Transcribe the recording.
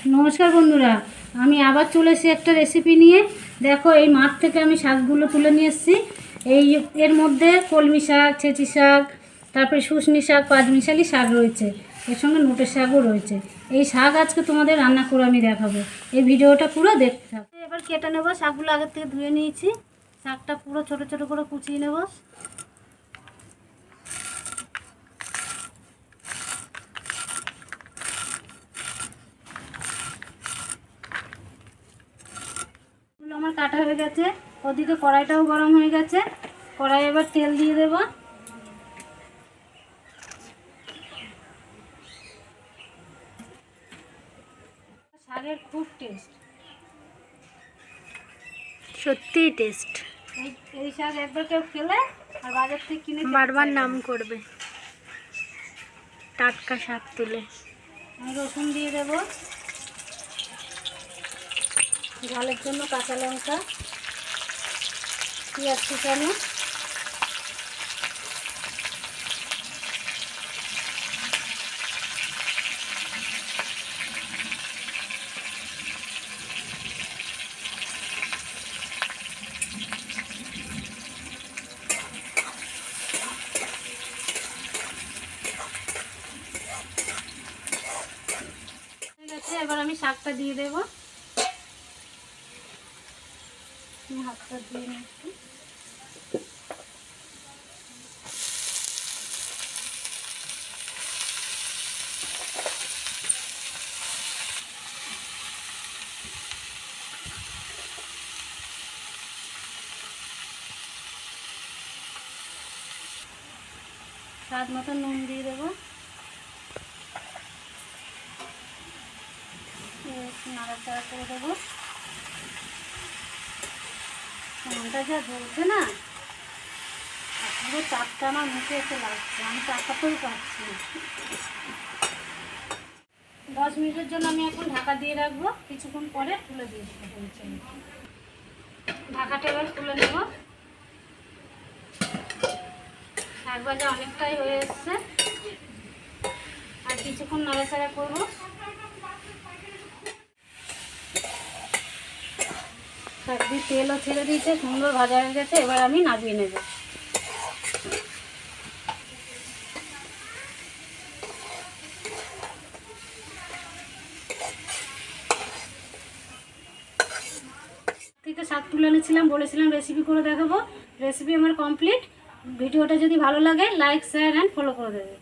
নমস্কার বন্ধুরা, আমি আবার চলে এসেছি একটা রেসিপি নিয়ে। দেখো, এই মাঠ থেকে আমি শাকগুলো তুলে নিয়ে এসেছি। এর মধ্যে কলমি শাক, ছেঁচি শাক, তারপরে শুশনি শাক, পাঁচমিশালি শাক রয়েছে, এর সঙ্গে নোটের শাকও রয়েছে। এই শাক আজকে তোমাদের রান্না করে আমি দেখাবো, এই ভিডিওটা পুরো দেখতে থাকো। এবার কেটে নেবো, শাকগুলো আগের থেকে ধুয়ে নিয়েছি। শাকটা পুরো ছোট ছোট করে কুচিয়ে নেবো। আমার কাটা হয়ে গেছে, ওদিকে কড়াইটাও গরম হয়ে গেছে। কড়াই এবার তেল দিয়ে দেব। শাকের খুব টেস্ট, সত্যিই টেস্ট। এই শাক একবার কেউ খেলে আর বাজার থেকে কিনে বারবার নাম করবে। টাটকা শাক তুলে আমি রসুন দিয়ে দেব, ঝালের জন্য কাঁচা লঙ্কা, পেঁয়াজ কুচানো, এবার আমি শাকটা দিয়ে দেব। হাতটা দিয়ে নিচ্ছি। স্বাদ মতো নুন দিয়ে দেবো। নাড়াচাড়া করে দেবো। নুনটা যা জ্বলছে না, পুরো চাপটা আমার মুখে এসে লাগছে, আমি চাপাতেও পারছি না। 10 মিনিটের জন্য আমি এখন ঢাকা দিয়ে রাখবো, কিছুক্ষণ পরে তুলে দিয়ে দেবো। ঢাকাটা এবার তুলে নেব। শাক ভাজা অনেকটাই হয়ে এসছে, আর কিছুক্ষণ নাড়াচাড়া করবো। শাক দিয়ে তেলও ছেড়ে দিয়েছে, সুন্দর ভাজা হয়ে গেছে। এবার আমি নামিয়ে নেব। থেকে শাক তুলে এনেছিলাম, বলেছিলাম রেসিপি করে দেখাবো। রেসিপি আমার কমপ্লিট। ভিডিওটা যদি ভালো লাগে লাইক, শেয়ার অ্যান্ড ফলো করে দেবে।